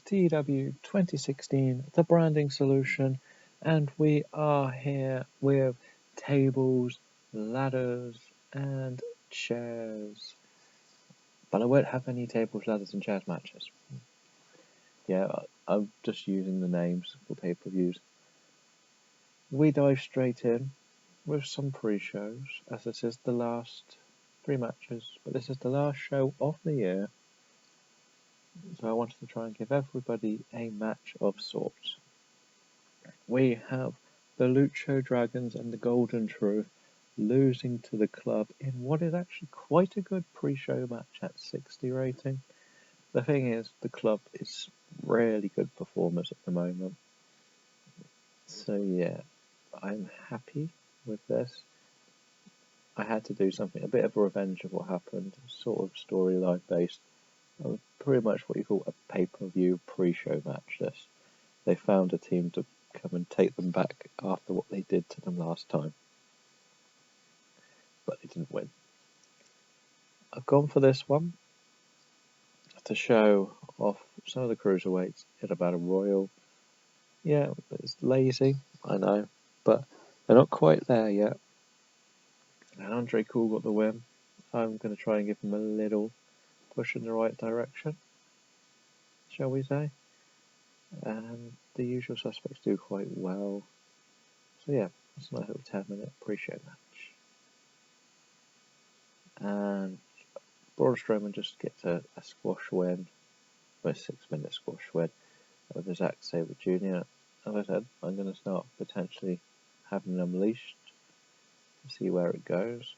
TEW 2016, the branding solution, and we are here with tables, ladders, and chairs. But I won't have any tables, ladders, and chairs matches. Yeah, I'm just using the names for pay-per-views. We dive straight in with some pre-shows, as this is the last 3 matches, but this is the last show of the year. So I wanted to try and give everybody a match of sorts. We have the Lucho Dragons and the Golden Truth losing to the club in what is actually quite a good pre-show match at 60 rating. The thing is, the club is really good performers at the moment. So yeah, I'm happy with this. I had to do something, a bit of a revenge of what happened, sort of storyline based. Pretty much what you call a pay-per-view pre-show match. This, they found a team to come and take them back after what they did to them last time, but they didn't win. I've gone for this one to show off some of the cruiserweights in a battle royal. Yeah, it's lazy, I know, but they're not quite there yet. And Andre Cool got the win. I'm going to try and give him a little push in the right direction, shall we say. And the usual suspects do quite well. So yeah, it's a nice little 10-minute pre-show match. And Braun Strowman just gets a squash win, a 6-minute squash win over Zack Sabre Jr. As I said, I'm going to start potentially having them unleashed to see where it goes.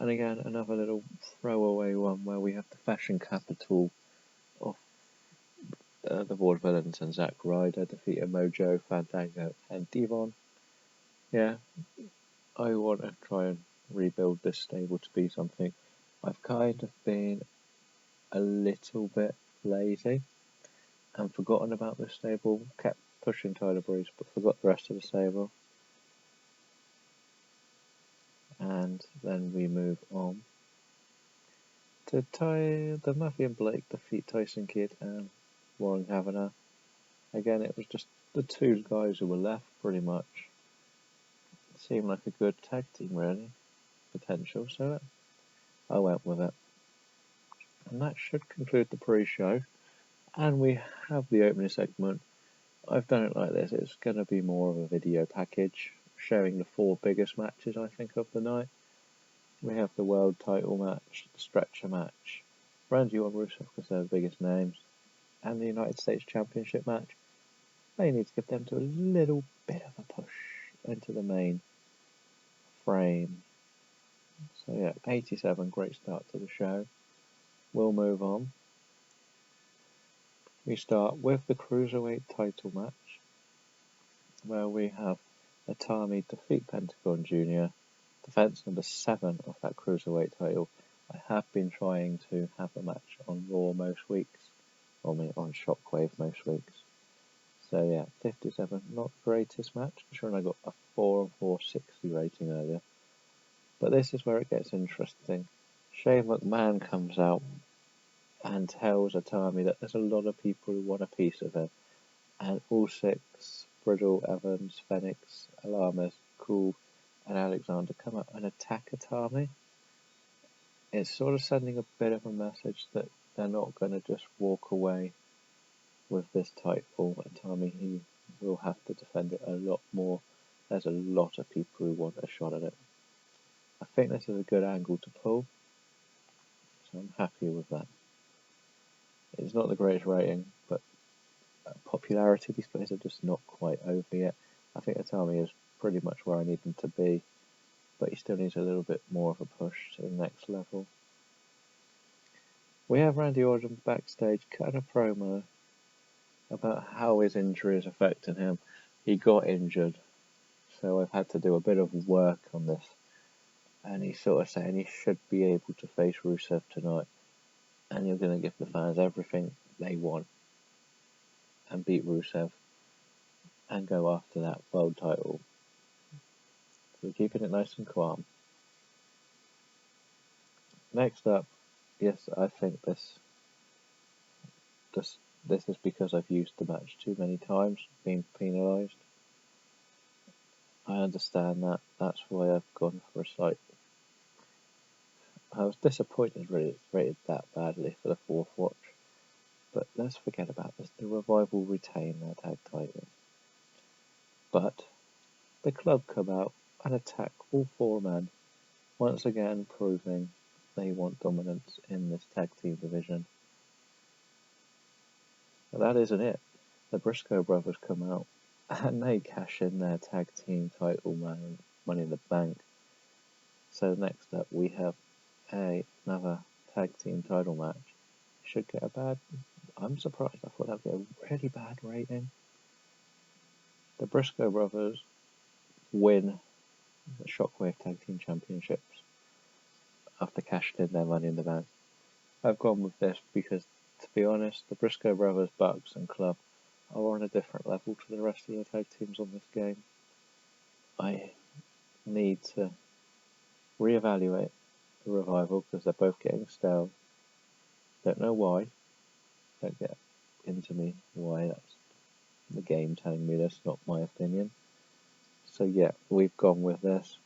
And again, another little throwaway one where we have the fashion capital of the Vaudevillains and Zack Ryder defeating Mojo, Fandango, and Devon. Yeah, I want to try and rebuild this stable to be something. I've kind of been a little bit lazy and forgotten about this stable, kept pushing Tyler Breeze, but forgot the rest of the stable. And then we move on to the Murphy and Blake defeat Tyson Kidd and Warren Kavanagh. Again, it was just the 2 guys who were left, pretty much. It seemed like a good tag team, really. Potential, so I went with it. And that should conclude the pre-show. And we have the opening segment. I've done it like this. It's going to be more of a video package, showing the 4 biggest matches, I think, of the night. We have the world title match, the stretcher match, Randy Orton, Rusev, because they're the biggest names, and the United States Championship match. They need to give them to a little bit of a push into the main frame. So yeah, 87, great start to the show. We'll move on. We start with the Cruiserweight title match, where we have Atami defeat Pentagon Jr., defense number 7 of that Cruiserweight title. I have been trying to have a match on Raw most weeks, or on Shockwave most weeks. So yeah, 57, not the greatest match. I'm sure I got a 4 on 460 rating earlier. But this is where it gets interesting. Shane McMahon comes out and tells Atami that there's a lot of people who want a piece of him. And all 6, Bridle, Evans, Phoenix, Alamis, Cool, and Alexander come up and attack Atami. It's sort of sending a bit of a message that they're not going to just walk away with this title. Atami, he will have to defend it a lot more. There's a lot of people who want a shot at it. I think this is a good angle to pull, so I'm happy with that. It's not the greatest rating, but popularity, these guys are just not quite over yet. I think Atami is pretty much where I need him to be, but he still needs a little bit more of a push to the next level. We have Randy Orton backstage cutting a promo about how his injury is affecting him. He got injured, so I've had to do a bit of work on this. And he's sort of saying he should be able to face Rusev tonight. And you're going to give the fans everything they want and beat Rusev and go after that world title. So we're keeping it nice and calm. Next up, yes, I think this This is because I've used the match too many times, being penalised. I understand that. That's why I've gone for a slight. I was disappointed really it's rated that badly for the fourth watch. But let's forget about this. The Revival retain their tag title. But the club come out and attack all four men, once again proving they want dominance in this tag team division. But that isn't it. The Briscoe brothers come out and they cash in their tag team title Money in the Bank. So next up we have another tag team title match. Should get a bad. I'm surprised. I thought that would get a really bad rating. The Briscoe brothers win the Shockwave Tag Team Championships after cashing in their Money in the Bank. I've gone with this because, to be honest, the Briscoe brothers, Bucks and Club are on a different level to the rest of the tag teams on this game. I need to reevaluate the Revival because they're both getting stale. Don't know why. Don't get into me why. That's the game telling me this, not my opinion. So yeah, we've gone with this.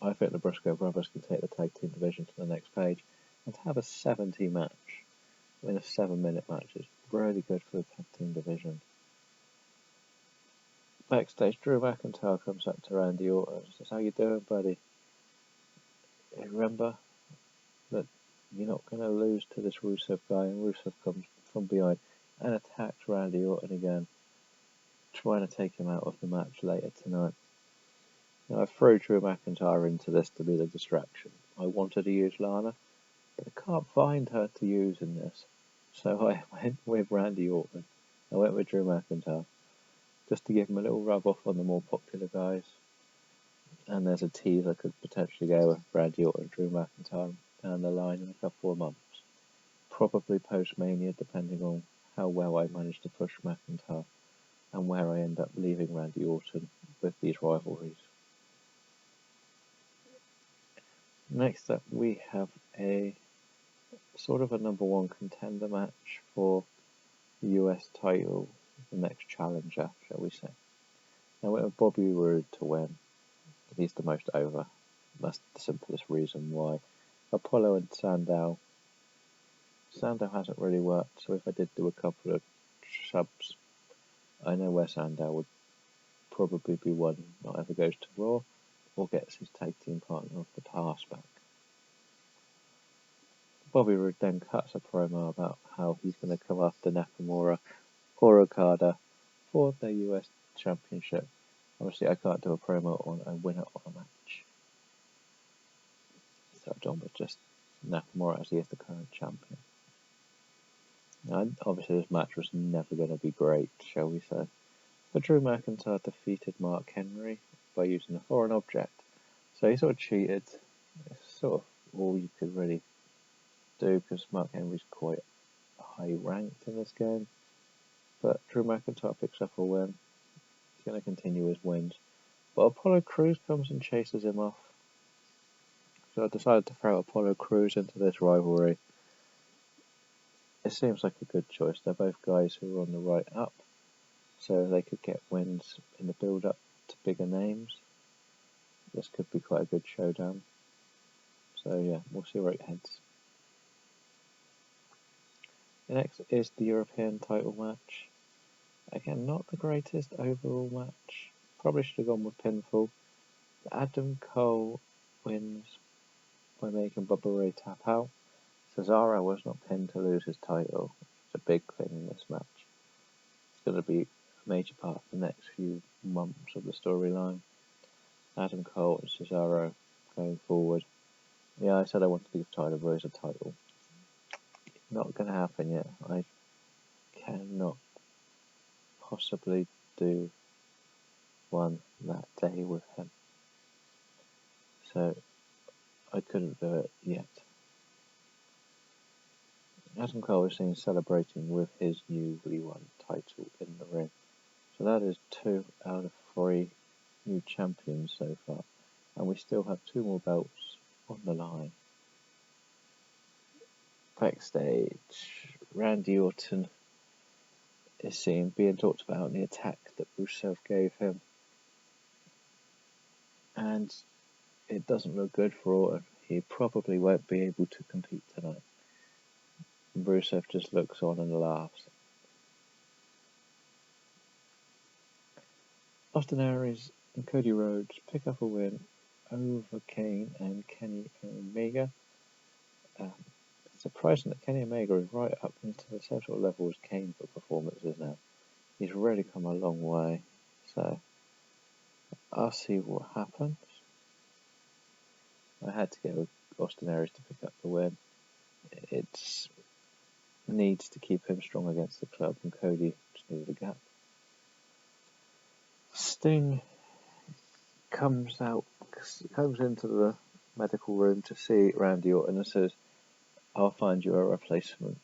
I think the Briscoe brothers can take the tag team division to the next page, and to have a 70 match in a 7-minute match is really good for the tag team division. Backstage, Drew McIntyre comes up to Randy Orton and says, "How you doing, buddy? Remember that you're not going to lose to this Rusev guy," and Rusev comes from behind and attacks Randy Orton again, trying to take him out of the match later tonight. Now, I threw Drew McIntyre into this to be the distraction. I wanted to use Lana, but I can't find her to use in this. So I went with Randy Orton. I went with Drew McIntyre, just to give him a little rub off on the more popular guys. And there's a tease I could potentially go with Randy Orton and Drew McIntyre down the line in a couple of months. Probably post-Mania, depending on how well I manage to push McIntyre and where I end up leaving Randy Orton with these rivalries. Next up, we have a sort of a number one contender match for the US title, the next challenger, shall we say. Now, we have Bobby Roode to win. He's the most over. That's the simplest reason why. Apollo and Sandow. Sandow hasn't really worked, so if I did do a couple of subs, I know where Sandow would probably be one that either goes to Raw or gets his tag team partner of the past back. Bobby Roode then cuts a promo about how he's going to come after Nakamura or Okada for the US Championship. Obviously, I can't do a promo on a winner of a match. So I've done with just Nakamura as he is the current champion. Now, obviously, this match was never going to be great, shall we say. But Drew McIntyre defeated Mark Henry by using a foreign object. So he sort of cheated. It's sort of all you could really do because Mark Henry's quite high ranked in this game. But Drew McIntyre picks up a win. He's going to continue his wins. But Apollo Crews comes and chases him off. So I decided to throw Apollo Crews into this rivalry. It seems like a good choice. They're both guys who are on the right up. So they could get wins in the build-up to bigger names. This could be quite a good showdown. So yeah, we'll see where it heads. Next is the European title match. Again, not the greatest overall match. Probably should have gone with pinfall. Adam Cole wins by making Bubba Ray tap out. Cesaro was not pinned to lose his title. It's a big thing in this match. It's going to be a major part of the next few months of the storyline. Adam Cole and Cesaro going forward. Yeah, I said I wanted to give Tyler Rose a title. Not going to happen yet. I cannot possibly do one that day with him. So I couldn't do it yet. Adam Cole is seen celebrating with his newly won title in the ring. So that is 2 out of 3 new champions so far. And we still have 2 more belts on the line. Backstage, Randy Orton is being talked about in the attack that Rusev gave him. And it doesn't look good for Orton. He probably won't be able to compete tonight. Rusev just looks on and laughs. Austin Aries and Cody Rhodes pick up a win over Kane and Kenny Omega. It's surprising that Kenny Omega is right up into the same sort of level as Kane for performances now. He's really come a long way, so I'll see what happens. I had to go with Austin Aries to pick up the win. It needs to keep him strong against the club, and Cody just needed a gap. Sting comes into the medical room to see Randy Orton and says, "I'll find you a replacement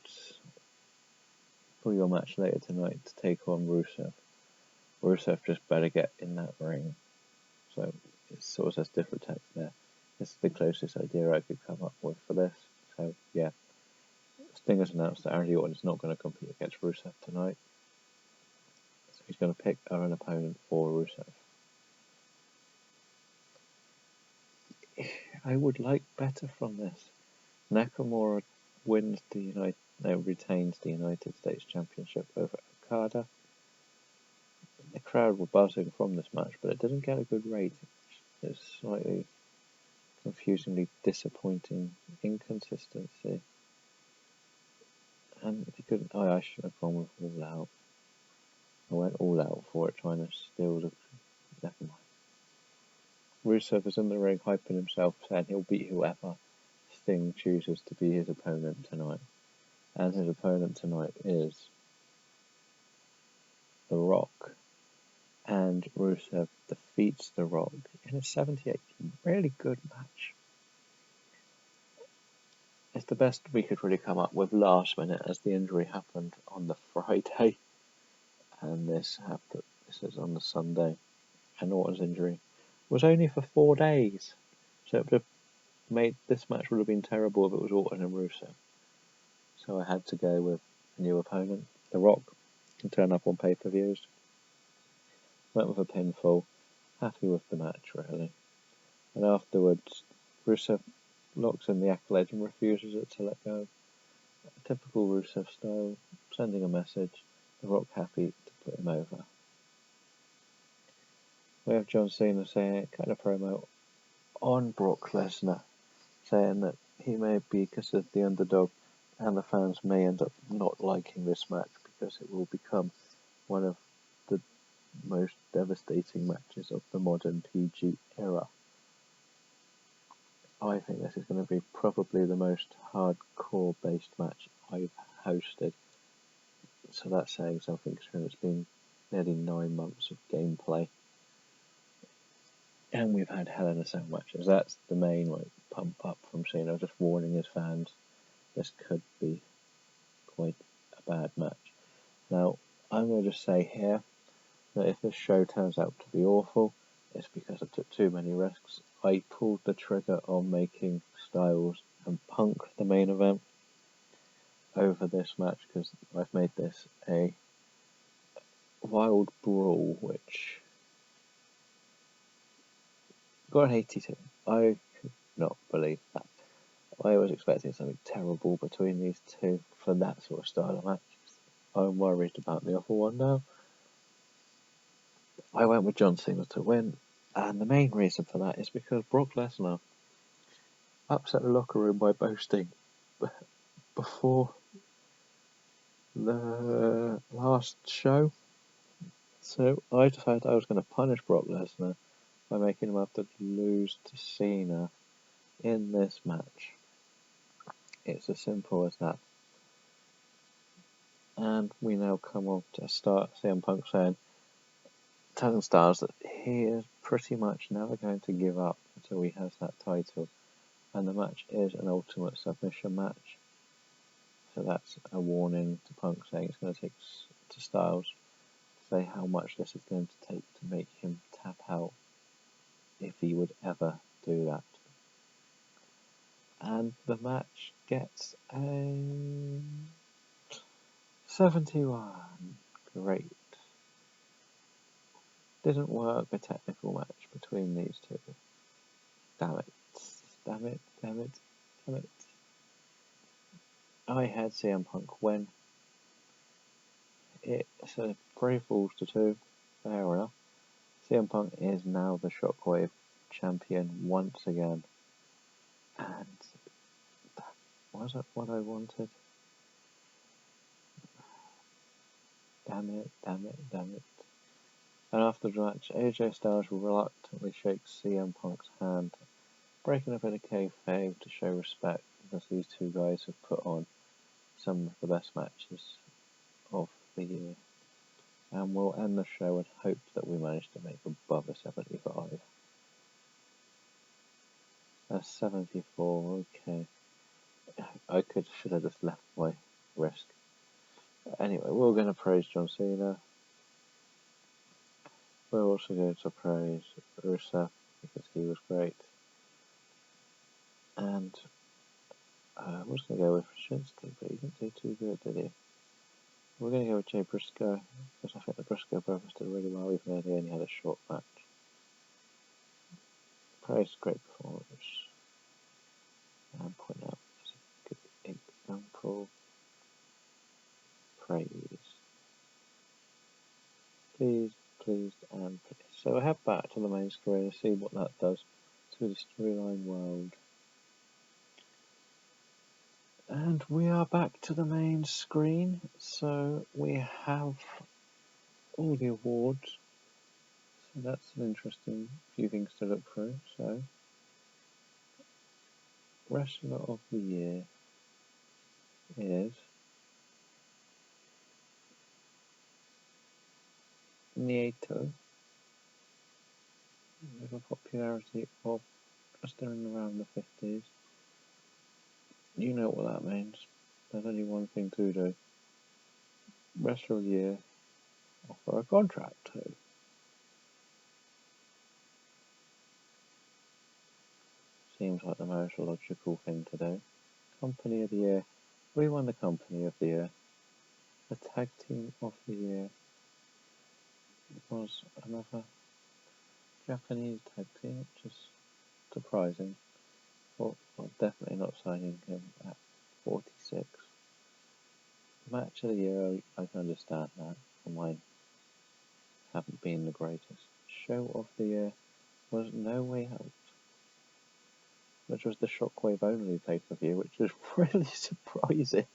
for your match later tonight to take on Rusev. Rusev just better get in that ring." So it sort of says different text there. This is the closest idea I could come up with for this. So yeah, Sting has announced that Randy Orton is not going to compete against Rusev tonight. So he's going to pick an opponent for Rusev. I would like better from this. Nakamura retains the United States Championship over Okada. The crowd were buzzing from this match, but it didn't get a good rating. It's slightly confusingly disappointing inconsistency. And if you couldn't, I should have gone with All Out. I went All Out for it, trying to steal the. Never mind. Rusev is in the ring hyping himself, saying he'll beat whoever Sting chooses to be his opponent tonight. And his opponent tonight is The Rock. And Rusev defeats The Rock in a 78 really good match. It's the best we could really come up with last minute, as the injury happened on the Friday. And this is on the Sunday. And Orton's injury was only for 4 days. So it would have this match would have been terrible if it was Orton and Rusev. So I had to go with a new opponent. The Rock can turn up on pay-per-views. Went with a pinfall. Happy with the match, really. And afterwards, Rusev locks in the accolade and refuses it to let go. A typical Rusev style, sending a message. The Rock happy to put him over. We have John Cena saying, kind of promo on Brock Lesnar, saying that he may be considered the underdog and the fans may end up not liking this match because it will become one of the most devastating matches of the modern PG era. I think this is going to be probably the most hardcore based match I've hosted. So that's saying something, considering it's been nearly 9 months of gameplay. And we've had Hell in a Cell matches. That's the main pump up from Cena, just warning his fans this could be quite a bad match. Now, I'm going to just say here that if this show turns out to be awful, it's because I took too many risks. I pulled the trigger on making Styles and Punk the main event over this match because I've made this a wild brawl, which got an 82. I could not believe that. I was expecting something terrible between these two for that sort of style of match. I'm worried about the other one now. I went with John Cena to win, and the main reason for that is because Brock Lesnar upset the locker room by boasting before the last show. So I decided I was going to punish Brock Lesnar by making him have to lose to Cena in this match. It's as simple as that. And we now come on to start CM Punk telling Styles that he is pretty much never going to give up until he has that title. And the match is an ultimate submission match. So that's a warning to Punk, saying it's going to take to Styles to say how much this is going to take to make him tap out, if he would ever do that. And the match gets a 71. Great. Didn't work a technical match between these two. Damn it. Damn it. Damn it. Damn it. I had CM Punk win. It's a 3 falls to 2. Fair enough. CM Punk is now the Shockwave champion once again. And that wasn't what I wanted. Damn it, damn it, damn it. And after the match, AJ Styles reluctantly shakes CM Punk's hand, breaking a bit of kayfabe to show respect because these two guys have put on some of the best matches of the year. And we'll end the show and hope that we manage to make above a 75. A 74, okay. I should have just left my risk. Anyway, we're going to praise John Cena. We're also going to praise Rusev because he was great. And I was going to go with Shinsuke, but he didn't do too good, did he? We're going to go with Jay Briscoe because I think the Briscoe brothers did really well, even though they only had a short match. Praise great performance. And point out as a good example. Praise. Please, please, and please. So I head back to the main screen and see what that does to the storyline world. And we are back to the main screen. So we have all the awards. So that's an interesting few things to look through. So, Wrestler of the Year is Nieto, with a popularity of just in and around the 50s. You know what that means. There's only one thing to do. Wrestler of the Year, offer a contract to. Seems like the most logical thing to do. Company of the Year. We won the Company of the Year. The Tag Team of the Year was another Japanese tag team, which is surprising. Well, definitely not signing him at 46. Match of the Year, I can understand that. Mine haven't been the greatest. Show of the Year was No Way Out, which was the Shockwave only pay-per-view, which was really surprising.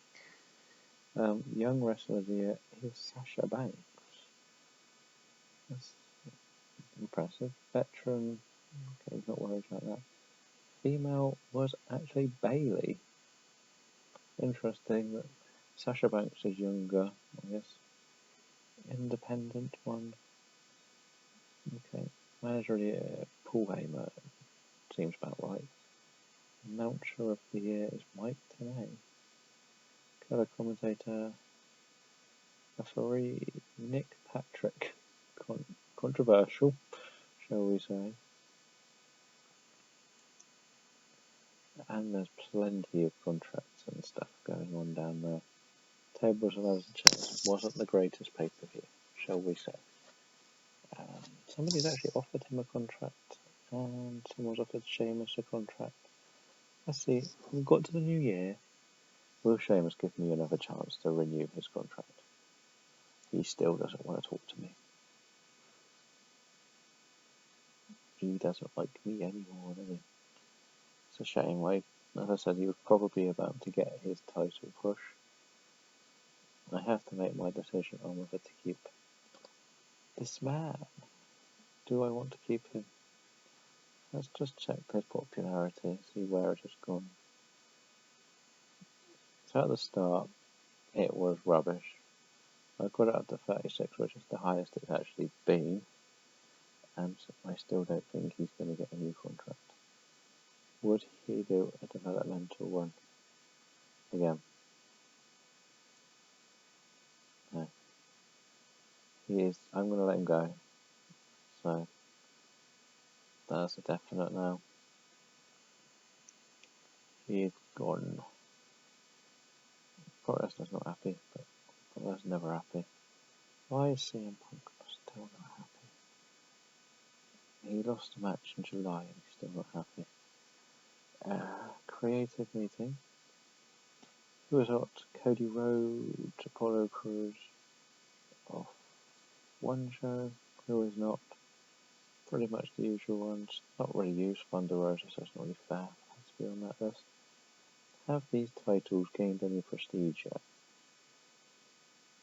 Young Wrestler of the Year is Sasha Banks. That's impressive. Veteran, okay, not worried about that. Female was actually Bailey. Interesting that Sasha Banks is younger, I guess. Independent one. Okay. Manager of the Year, Paul Heyman. Seems about right. Announcer of the Year is Mike Tenay. Color commentator, referee Nick Patrick. Controversial, shall we say. And there's plenty of contracts and stuff going on down there. Tables, Ladders and Chairs wasn't the greatest pay-per-view, shall we say. Somebody's actually offered him a contract, and someone's offered Sheamus a contract. Let's see, we've got to the new year. Will Sheamus give me another chance to renew his contract? He still doesn't want to talk to me. He doesn't like me anymore, does he? It's a shame. As I said, he was probably about to get his title push. I have to make my decision on whether to keep this man. Do I want to keep him? Let's just check his popularity, see where it has gone. So at the start, it was rubbish. I got it up to 36, which is the highest it's actually been. And I still don't think he's going to get a new contract. Would he do a developmental one? Again. No. He is. I'm going to let him go. So, that's a definite now. He is gone. Pro Wrestling's not happy, but but I was never happy. Why is CM Punk still not happy? He lost a match in July and he's still not happy. Creative meeting. Who was hot? Cody Rhodes, Apollo Crews. Off one show. Who is not? Pretty much the usual ones. Not really used Thunder Rosa, so it's not really fair to be on that list. Have these titles gained any prestige yet?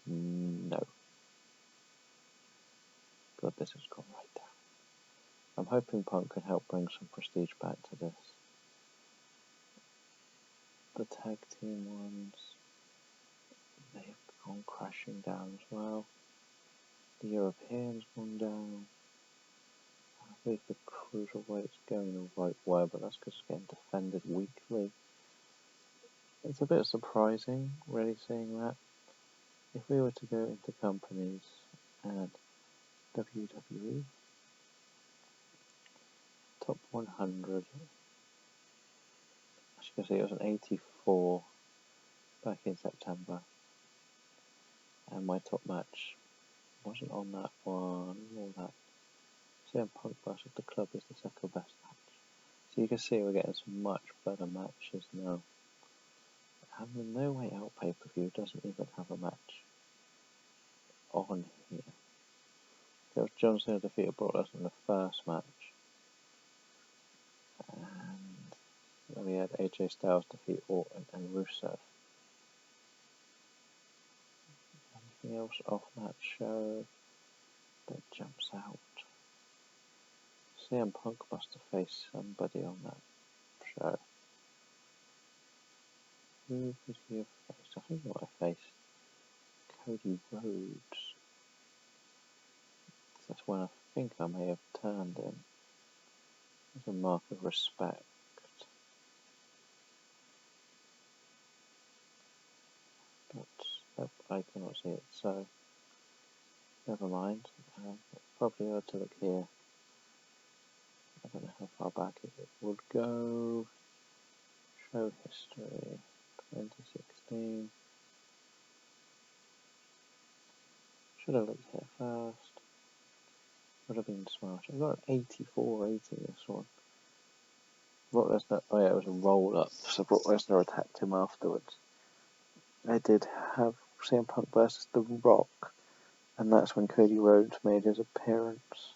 No. God, this has gone right down. I'm hoping Punk can help bring some prestige back to this. The tag team ones, they've gone crashing down as well. The Europeans gone down. I believe the Cruiserweight's going the right way, but that's because it's getting defended weekly. It's a bit surprising, really, seeing that. If we were to go into companies and WWE, top 100, as you can see, it was an 84 back in September, and my top match wasn't on that one, or that. CM Punk versus the Club is the second best match. So you can see we're getting some much better matches now. And the No Way Out pay-per-view doesn't even have a match on here. There was John Cena defeated Brock Lesnar in the first match. And then we had AJ Styles defeat Orton and Rusev. Anything else off that show that jumps out? CM Punk must have faced somebody on that show. Who could he have faced? I think he might have faced Cody Rhodes. That's when I think I may have turned him. As a mark of respect. But I cannot see it, so never mind. Probably ought to look here. I don't know how far back it would go. Show history 2016. Should have looked here first. Would have been smart. I got an 84-80 this one. Brock Lesnar, oh yeah, it was a roll up, so Brock Lesnar attacked him afterwards. I did have CM Punk versus The Rock, and that's when Cody Rhodes made his appearance.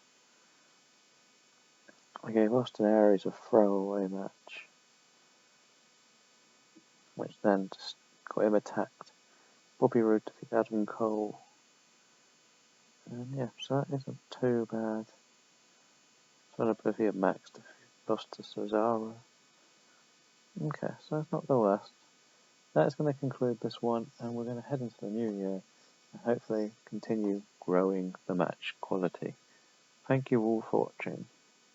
I gave Austin Aries a throwaway match, which then just got him attacked. Bobby Roode defeated Adam Cole. And yeah, so that isn't too bad. So Oblivion Max lost to Cesaro. Okay, so that's not the worst. That's going to conclude this one, and we're going to head into the new year and hopefully continue growing the match quality. Thank you all for watching.